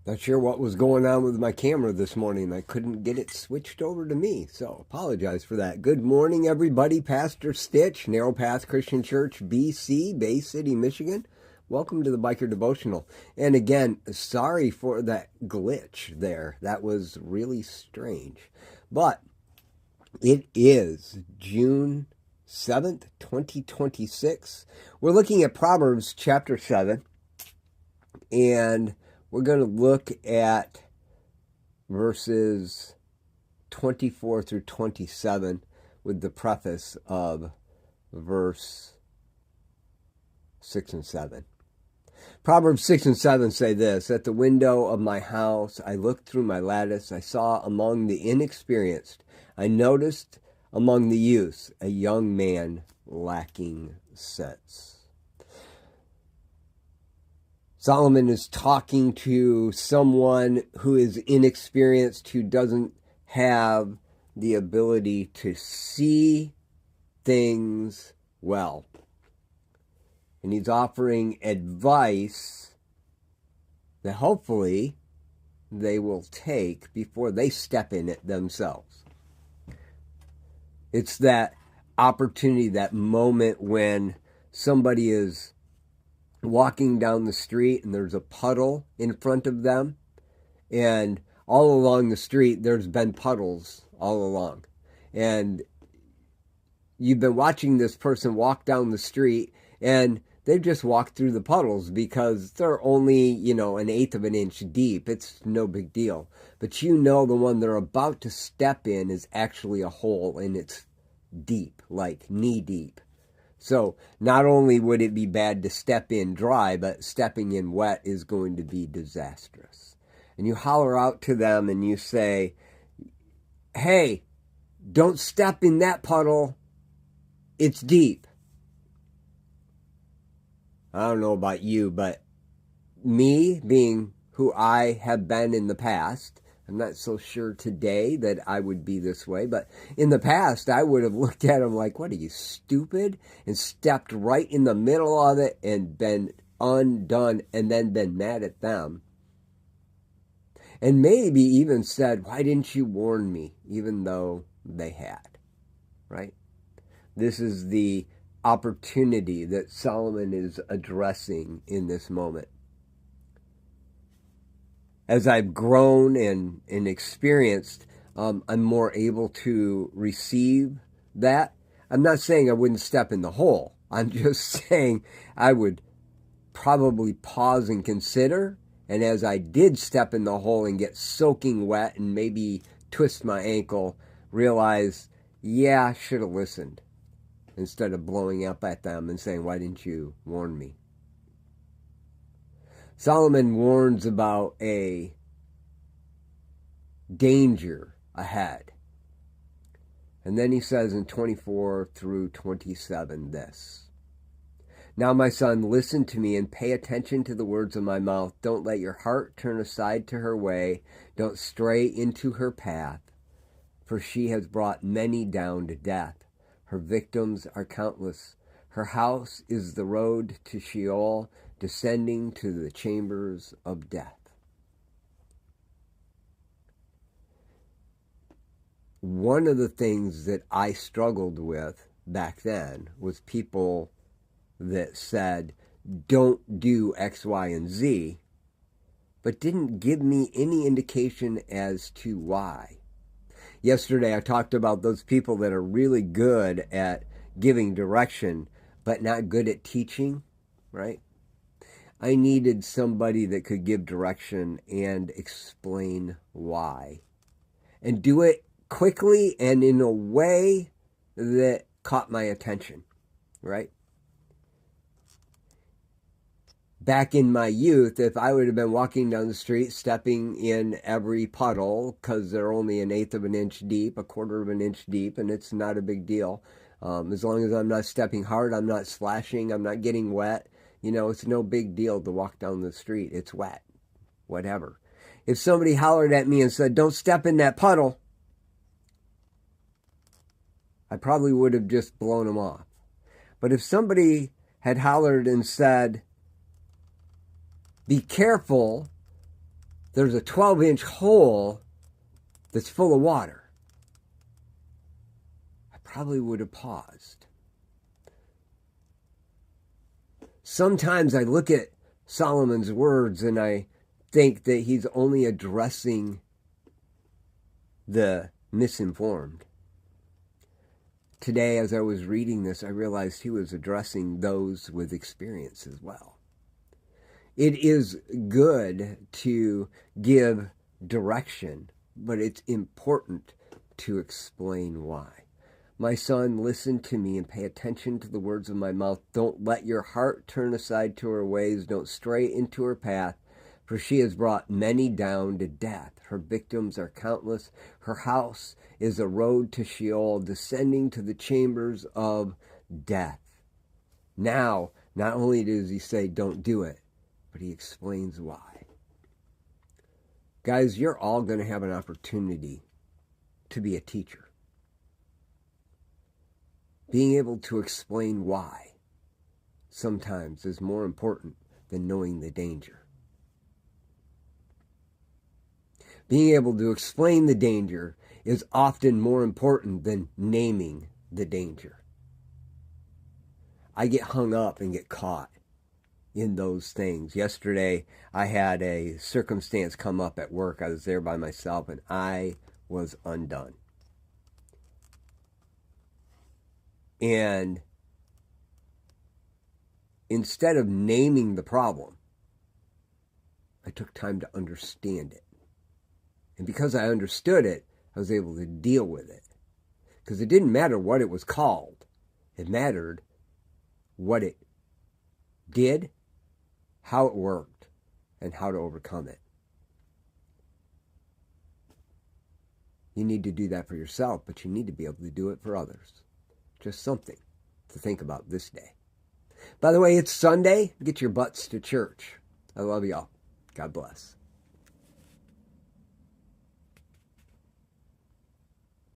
Not sure what was going on with my camera this morning. I couldn't get it switched over to me, so apologize for that. Good morning, everybody. Pastor Stitch, Narrow Path Christian Church, BC, Bay City, Michigan. Welcome to the Biker Devotional. And again, sorry for that glitch there. That was really strange. But it is June 7th, 2026. We're looking at Proverbs chapter 7, and we're going to look at verses 24 through 27 with the preface of verse 6 and 7. Proverbs 6 and 7 say this: "At the window of my house I looked through my lattice. I saw among the inexperienced, I noticed among the youths a young man lacking sense." Solomon is talking to someone who is inexperienced, who doesn't have the ability to see things well. And he's offering advice that hopefully they will take before they step in it themselves. It's that opportunity, that moment when somebody is walking down the street and there's a puddle in front of them, and all along the street there's been puddles all along, and you've been watching this person walk down the street and they've just walked through the puddles because they're only, an eighth of an inch deep. It's no big deal. But the one they're about to step in is actually a hole, and it's deep, like knee deep. So not only would it be bad to step in dry, but stepping in wet is going to be disastrous. And you holler out to them and you say, "Hey, don't step in that puddle. It's deep." I don't know about you, but me, being who I have been in the past, I'm not so sure today that I would be this way, but in the past, I would have looked at him like, "What are you, stupid?" and stepped right in the middle of it and been undone, and then been mad at them. And maybe even said, "Why didn't you warn me?" even though they had, right? This is the opportunity that Solomon is addressing in this moment. As I've grown and experienced, I'm more able to receive that. I'm not saying I wouldn't step in the hole. I'm just saying I would probably pause and consider. And as I did step in the hole and get soaking wet and maybe twist my ankle, realize, yeah, I should have listened, instead of blowing up at them and saying, "Why didn't you warn me?" Solomon warns about a danger ahead. And then he says in 24 through 27 this: "Now, my son, listen to me and pay attention to the words of my mouth. Don't let your heart turn aside to her way. Don't stray into her path, for she has brought many down to death. Her victims are countless. Her house is the road to Sheol, descending to the chambers of death." One of the things that I struggled with back then was people that said, "Don't do X, Y, and Z," but didn't give me any indication as to why. Yesterday I talked about those people that are really good at giving direction, but not good at teaching, right? I needed somebody that could give direction and explain why, and do it quickly and in a way that caught my attention, right? Back in my youth, if I would have been walking down the street, stepping in every puddle, because they're only an eighth of an inch deep, a quarter of an inch deep, and it's not a big deal. As long as I'm not stepping hard, I'm not splashing, I'm not getting wet, it's no big deal to walk down the street. It's wet, whatever. If somebody hollered at me and said, "Don't step in that puddle," I probably would have just blown them off. But if somebody had hollered and said, "Be careful, there's a 12-inch hole that's full of water, I probably would have paused. Sometimes I look at Solomon's words and I think that he's only addressing the misinformed. Today, as I was reading this, I realized he was addressing those with experience as well. It is good to give direction, but it's important to explain why. My son, listen to me and pay attention to the words of my mouth. Don't let your heart turn aside to her ways. Don't stray into her path, for she has brought many down to death. Her victims are countless. Her house is a road to Sheol, descending to the chambers of death. Now, not only does he say don't do it, but he explains why. Guys, you're all going to have an opportunity to be a teacher. Being able to explain why sometimes is more important than knowing the danger. Being able to explain the danger is often more important than naming the danger. I get hung up and get caught in those things. Yesterday, I had a circumstance come up at work. I was there by myself and I was undone. And instead of naming the problem, I took time to understand it. And because I understood it, I was able to deal with it. Because it didn't matter what it was called. It mattered what it did, how it worked, and how to overcome it. You need to do that for yourself, but you need to be able to do it for others. Just something to think about this day. By the way, it's Sunday. Get your butts to church. I love y'all. God bless.